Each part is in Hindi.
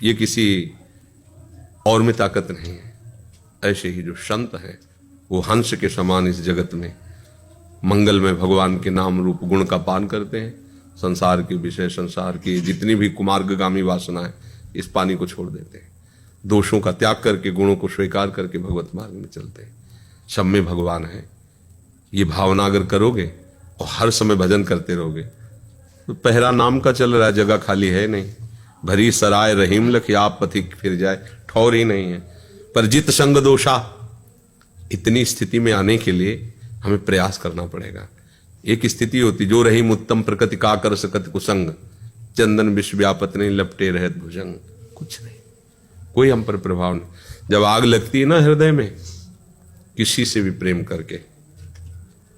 ये किसी और में ताकत नहीं है। ऐसे ही जो संत है वो हंस के समान इस जगत में मंगल में भगवान के नाम रूप गुण का पान करते हैं। संसार के विषय, संसार की जितनी भी कुमार्गगामी वासना है, इस पानी को छोड़ देते हैं। दोषों का त्याग करके गुणों को स्वीकार करके भगवत मार्ग में चलते हैं। सब में भगवान है, ये भावना अगर करोगे और हर समय भजन करते रहोगे तो पहरा नाम का चल रहा है, जगह खाली है नहीं। भरी सराय रहीम लख आप पथिक फिर जाए, ठौर ही नहीं है। पर जित संग दोषा, इतनी स्थिति में आने के लिए हमें प्रयास करना पड़ेगा। एक स्थिति होती जो रहीम उत्तम प्रकृति का कर सकत कुसंग, चंदन विश्व व्यापत नहीं लपटे रहत भुजंग। कुछ नहीं, कोई हम पर प्रभाव नहीं। जब आग लगती है ना हृदय में, किसी से भी प्रेम करके,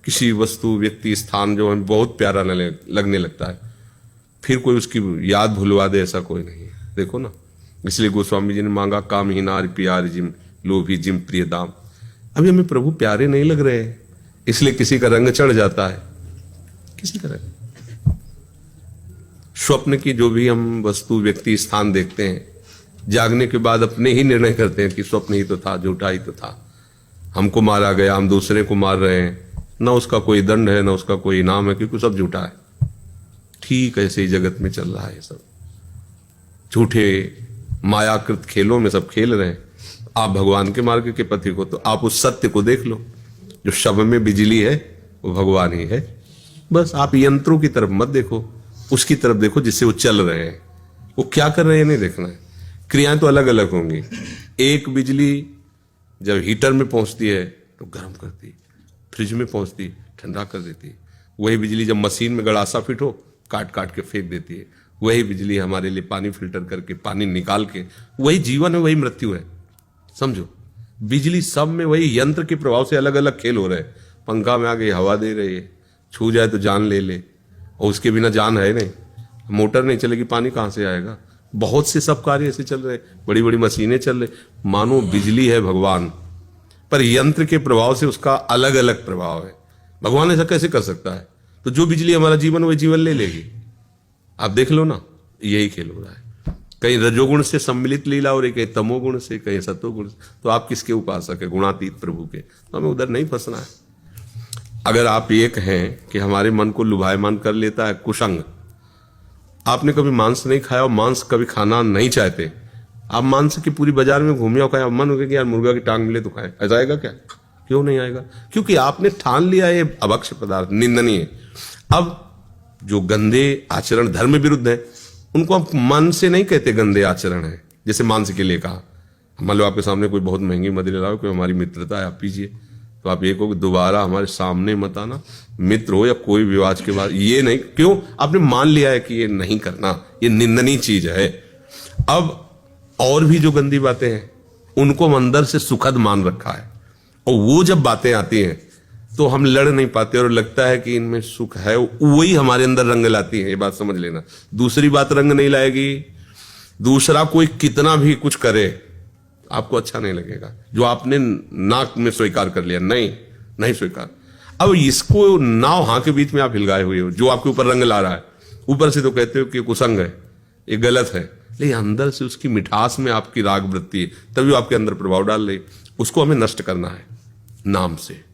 किसी वस्तु, व्यक्ति, स्थान जो हमें बहुत प्यारा लगने लगता है, फिर कोई उसकी याद भुलवा दे, ऐसा कोई नहीं है। देखो ना, इसलिए गोस्वामी जी ने मांगा काम ही नार प्यार जिम लोभी जिम प्रिय दाम। अभी हमें प्रभु प्यारे नहीं लग रहे हैं, इसलिए किसी का रंग चढ़ जाता है, किसी का रंग। स्वप्न की जो भी हम वस्तु, व्यक्ति, स्थान देखते हैं, जागने के बाद अपने ही निर्णय करते हैं कि स्वप्न ही तो था, झूठा ही तो था, हमको मारा गया, हम दूसरे को मार रहे हैं, ना उसका कोई दंड है, ना उसका कोई इनाम है, क्योंकि सब झूठा है। ठीक ऐसे ही जगत में चल रहा है, सब झूठे मायाकृत खेलों में सब खेल रहे हैं। आप भगवान के मार्ग के पथिक हो तो आप उस सत्य को देख लो, जो शव में बिजली है वो भगवान ही है। बस आप यंत्रों की तरफ मत देखो, उसकी तरफ देखो जिससे वो चल रहे हैं। वो क्या कर रहे हैं नहीं देखना है। क्रियाएं तो अलग अलग होंगी। एक बिजली जब हीटर में पहुंचती है तो गर्म करती, फ्रिज में पहुंचती ठंडा कर देती। वही बिजली जब मशीन में गड़ासा फिट हो, काट काट के फेंक देती है। वही बिजली हमारे लिए पानी फिल्टर करके, पानी निकाल के, वही जीवन है, वही मृत्यु है। समझो, बिजली सब में वही यंत्र के प्रभाव से अलग अलग खेल हो रहे हैं। पंखा में आ गई हवा दे रही है, छू जाए तो जान ले ले, और उसके बिना जान है नहीं। मोटर नहीं चलेगी, पानी कहाँ से आएगा। बहुत से सब कार्य ऐसे चल रहे, बड़ी बड़ी मशीनें चल रही। मानो बिजली है भगवान, पर यंत्र के प्रभाव से उसका अलग अलग प्रभाव है। भगवान ऐसा कैसे कर सकता है? तो जो बिजली हमारा जीवन, वही जीवन ले लेगी। आप देख लो ना, यही खेल हो रहा है। कहीं रजोगुण से सम्मिलित लीला हो रही, कहीं तमोगुण से, कहीं सतोगुण से। तो आप किसके उपासक है? गुणातीत प्रभु के। तो हमें उधर नहीं फंसना है। अगर आप एक हैं कि हमारे मन को लुभायमान कर लेता है कुसंग, आपने कभी मांस नहीं खाया और मांस कभी खाना नहीं चाहते, आप मांस की पूरी बाजार में घूमिए और खाए, मन हो गया कि यार मुर्गा की टांग मिले तो खाए, ऐसा आएगा क्या? क्यों नहीं आएगा? क्योंकि आपने ठान लिया ये अभक्ष्य पदार्थ निंदनीय है। अब जो गंदे आचरण धर्म विरुद्ध है, उनको आप मन से नहीं कहते गंदे आचरण है। जैसे मांस के लिए कहा, मान लो आपके सामने कोई बहुत महंगी मदिरा लाओ, कोई हमारी मित्रता है, आप पीजिए, तो आप ये कहो कि दोबारा हमारे सामने मत आना, मित्र हो या कोई विवाद के बाद। ये नहीं, क्यों? आपने मान लिया है कि ये नहीं करना, ये निंदनीय चीज है। अब और भी जो गंदी बातें हैं, उनको हम अंदर से सुखद मान रखा है, और वो जब बातें आती हैं तो हम लड़ नहीं पाते, और लगता है कि इनमें सुख है, वही हमारे अंदर रंग लाती है। ये बात समझ लेना। दूसरी बात रंग नहीं लाएगी। दूसरा कोई कितना भी कुछ करे, आपको अच्छा नहीं लगेगा। जो आपने नाक में स्वीकार कर लिया, नहीं स्वीकार। अब इसको नाव हाँ के बीच में आप हिलगाए हुए हो, जो आपके ऊपर रंग ला रहा है। ऊपर से तो कहते हो कि कुसंग है, ये गलत है, लेकिन अंदर से उसकी मिठास में आपकी राग वृत्ति है, तभी आपके अंदर प्रभाव डाल रही। उसको हमें नष्ट करना है नाम से।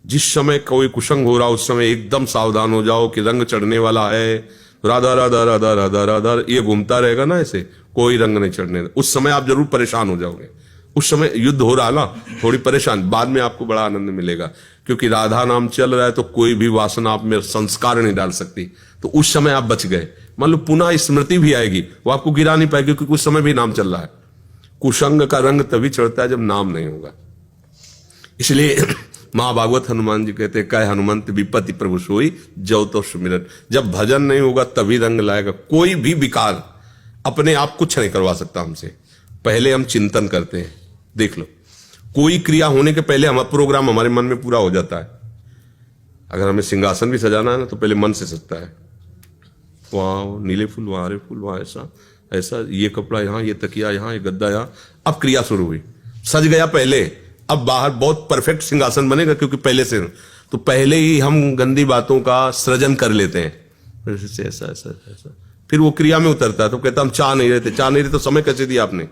जिस समय कोई कुसंग हो रहा, उस समय एकदम सावधान हो जाओ कि रंग चढ़ने वाला है। राधा राधा राधा राधा राधा ये घूमता रहेगा ना, ऐसे कोई रंग नहीं चढ़ने। उस समय आप जरूर परेशान हो जाओगे। उस समय युद्ध हो रहा ना, थोड़ी परेशान, बाद में आपको बड़ा आनंद मिलेगा, क्योंकि राधा नाम चल रहा है तो कोई भी वासना आप में संस्कार नहीं डाल सकती। तो उस समय आप बच गए। मान लो पुनः स्मृति भी आएगी, वो आपको गिरा नहीं पाएगी, क्योंकि उस समय भी नाम चल रहा है। कुसंग का रंग तभी चढ़ता है जब नाम नहीं होगा। इसलिए महाभागवत हनुमान जी कहते, कह हनुमंत विपत्ति प्रभु सोई जव तो सुमिरन। जब भजन नहीं होगा तभी रंग लाएगा। कोई भी विकार अपने आप कुछ नहीं करवा सकता हमसे। पहले हम चिंतन करते हैं। देख लो, कोई क्रिया होने के पहले हमारा प्रोग्राम हमारे मन में पूरा हो जाता है। अगर हमें सिंहासन भी सजाना है ना, तो पहले मन से सजता है। वहां नीले फूल, वहां हरे फूल, वहां ऐसा ऐसा, ये कपड़ा यहाँ, ये तकिया यहाँ, ये गद्दा यहाँ। अब क्रिया शुरू हुई, सज गया पहले। अब बाहर बहुत परफेक्ट सिंहासन बनेगा, क्योंकि पहले से। तो पहले ही हम गंदी बातों का सृजन कर लेते हैं। ऐसा ऐसा ऐसा, फिर वो क्रिया में उतरता है तो कहता हम चाह नहीं रहे थे। चाह नहीं रहे तो समय कैसे दिया आपने?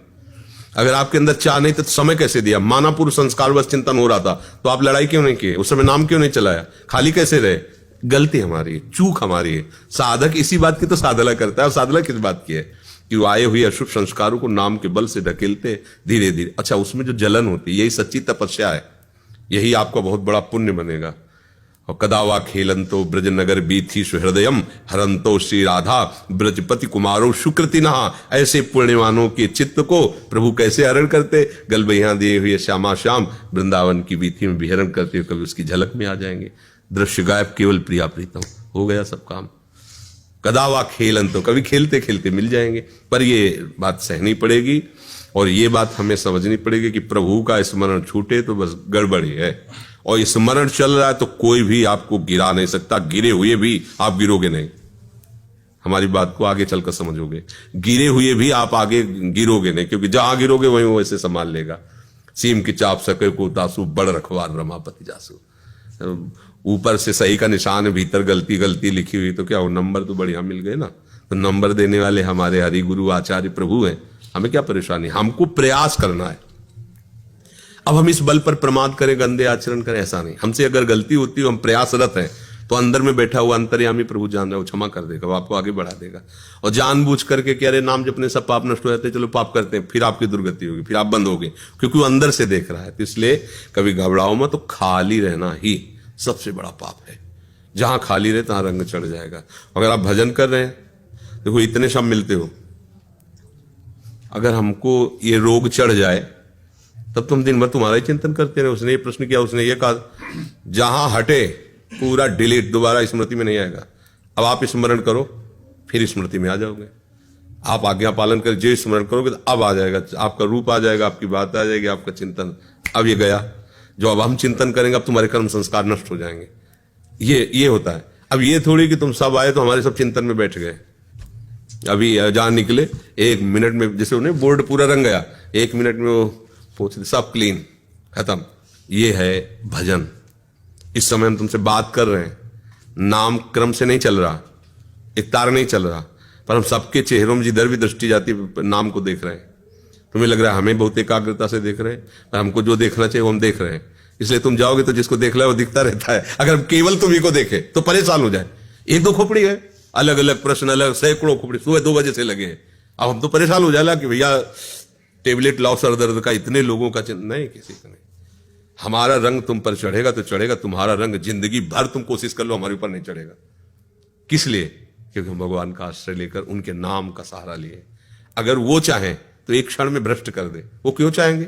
अगर आपके अंदर चाह नहीं तो समय कैसे दिया? माना पूर्व संस्कार बस चिंतन हो रहा था तो आप लड़ाई क्यों नहीं किए? उस समय नाम क्यों नहीं चलाया? खाली कैसे रहे? गलती हमारी है, चूक हमारी है। साधक इसी बात की तो साधना करता है। और साधना किस बात की है? कि वो आए हुए अशुभ संस्कारों को नाम के बल से ढकेलते धीरे धीरे। अच्छा, उसमें जो जलन होती है यही सच्ची तपस्या है, यही आपका बहुत बड़ा पुण्य बनेगा। और कदावा खेलंतो ब्रज नगर बीथी सुहृदयम हरंतो श्री राधा ब्रजपति कुमारो सुकृतिना। ऐसे पुण्यवानों के चित्त को प्रभु कैसे हरण करते? गलबैया दिए हुए श्यामा श्याम वृंदावन की बीथी में विहरण करते हुए कभी उसकी झलक में आ जाएंगे। दृश्य गायब केवल प्रिया प्रीतम, हो गया सब काम। कदावा खेलंतो, कभी खेलते खेलते मिल जाएंगे। पर ये बात सहनी पड़ेगी और ये बात हमें समझनी पड़ेगी कि प्रभु का स्मरण छूटे तो बस गड़बड़ी है। और स्मरण चल रहा है तो कोई भी आपको गिरा नहीं सकता। गिरे हुए भी आप गिरोगे नहीं। हमारी बात को आगे चलकर समझोगे। गिरे हुए भी आप आगे गिरोगे नहीं, क्योंकि जहां गिरोगे वहीं वो ऐसे संभाल लेगा। सीम की चाप सके को तासु बड़ रखवार रमापति जासु। ऊपर से सही का निशान है, भीतर गलती गलती लिखी हुई, तो क्या वो नंबर तो बढ़िया मिल गए ना। तो नंबर देने वाले हमारे हरि गुरु आचार्य प्रभु हैं। हमें क्या परेशानी? हमको प्रयास करना है। अब हम इस बल पर प्रमाद करें, गंदे आचरण करें, ऐसा नहीं। हमसे अगर गलती होती है, हम प्रयासरत हैं, तो अंदर में बैठा हुआ अंतर्यामी प्रभु जान रहा है, वो क्षमा कर देगा, वो आपको आगे बढ़ा देगा। और जानबूझ करके कि अरे नाम जपने सब पाप नष्ट हो जाते, चलो पाप करते हैं, फिर आपकी दुर्गति होगी, फिर आप बंद होगे, क्योंकि वो अंदर से देख रहा है। तो इसलिए कभी घबराओ मत। तो खाली रहना ही सबसे बड़ा पाप है। जहां खाली रहे तहां रंग चढ़ जाएगा। अगर आप भजन कर रहे हैं, देखो इतने शब्द मिलते हो, अगर हमको ये रोग चढ़ जाए तब तुम दिन भर तुम्हारा ही चिंतन करते रहे। उसने ये प्रश्न किया, उसने ये कहा, जहां हटे पूरा डिलीट, दोबारा स्मृति में नहीं आएगा। अब आप स्मरण करो, फिर स्मृति में आ जाओगे। आप आज्ञा पालन कर जो स्मरण करोगे तो अब आ जाएगा, आपका रूप आ जाएगा, आपकी बात आ जाएगी, आपका चिंतन। अब ये गया जो अब हम चिंतन करेंगे, अब तुम्हारे कर्म संस्कार नष्ट हो जाएंगे। ये होता है। अब ये थोड़ी कि तुम सब आए तो हमारे सब चिंतन में बैठ गए। अभी जहां निकले 1 मिनट में, जैसे उन्हें बोर्ड पूरा रंग गया, 1 मिनट में वो पोछ सब क्लीन, खत्म। ये है भजन। इस समय हम तुमसे बात कर रहे हैं, नाम क्रम से नहीं चल रहा, एक तार नहीं चल रहा, पर हम सबके चेहरों में जिधर भी दृष्टि जाती नाम को देख रहे हैं। तुम्हें लग रहा है हमें बहुत एकाग्रता से देख रहे हैं, पर हमको जो देखना चाहिए वो हम देख रहे हैं। इसलिए तुम जाओगे तो जिसको देख रहा है वो दिखता रहता है। अगर केवल तुम ही को देखे तो परेशान हो जाए। 1-2 खोपड़ी है, अलग अलग प्रश्न, अलग सैकड़ों खोपड़ी, सुबह 2 बजे से लगे हैं। अब हम तो परेशान हो जाएगा कि भैया टेबलेट लाओ सर दर्द का, इतने लोगों का नहीं, किसी का नहीं। हमारा रंग तुम पर चढ़ेगा तो चढ़ेगा, तुम्हारा रंग जिंदगी भर तुम कोशिश कर लो हमारे ऊपर नहीं चढ़ेगा। किस लिए? क्योंकि हम भगवान का आश्रय लेकर उनके नाम का सहारा लिए। अगर वो चाहें तो एक क्षण में भ्रष्ट कर दे। वो क्यों चाहेंगे?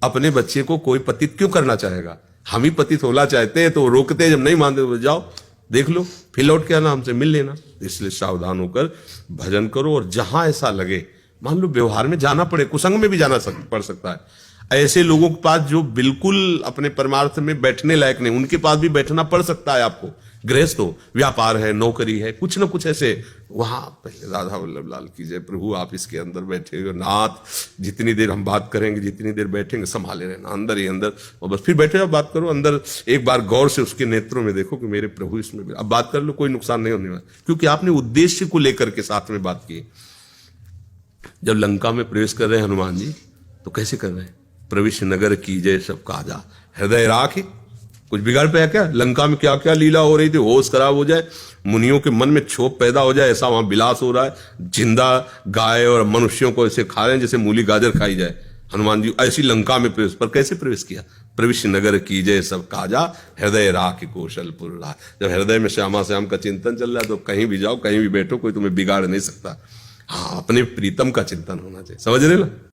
अपने बच्चे को कोई पतित क्यों करना चाहेगा? हम ही पतित होना चाहते हैं तो रोकते हैं, जब नहीं मानते तो जाओ देख लो, फिर लौट के आना, हमसे मिल लेना। इसलिए सावधान होकर भजन करो। और जहां ऐसा लगे, मान लो व्यवहार में जाना पड़े, कुसंग में भी जाना पड़ सकता है। ऐसे लोगों के पास जो बिल्कुल अपने परमार्थ में बैठने लायक नहीं, उनके पास भी बैठना पड़ सकता है आपको। गृहस्थ हो, व्यापार है, नौकरी है, कुछ ना कुछ ऐसे, वहां पहले राधा वल्लभ लाल की जय, प्रभु आप इसके अंदर बैठे हो नाथ, जितनी देर हम बात करेंगे, जितनी देर बैठेंगे संभाले रहना, अंदर ही अंदर। और बस फिर बैठे जाओ, बात करो अंदर। एक बार गौर से उसके नेत्रों में देखो कि मेरे प्रभु इसमें, अब बात कर लो, कोई नुकसान नहीं होने वाला, क्योंकि आपने उद्देश्य को लेकर के साथ में बात की। जब लंका में प्रवेश कर रहे हैं हनुमान जी, तो कैसे कर रहे हैं? प्रविश नगर की जय सब काजा हृदय राखी। कुछ बिगाड़ पे है क्या? लंका में क्या क्या लीला हो रही थी, होश खराब हो जाए, मुनियों के मन में क्षोभ पैदा हो जाए, ऐसा वहां विलास हो रहा है। जिंदा गाय और मनुष्यों को ऐसे खा रहे हैं जैसे मूली गाजर खाई जाए। हनुमान जी ऐसी लंका में प्रवेश, पर कैसे प्रवेश किया? प्रविश नगर की जय सब काजा हृदय राख कौशलपुर राह। जब हृदय में श्यामा श्याम का चिंतन चल रहा है तो कहीं भी जाओ, कहीं भी बैठो, कोई तुम्हें बिगाड़ नहीं सकता। हाँ, अपने प्रीतम का चिंतन होना चाहिए। समझ रहे ना?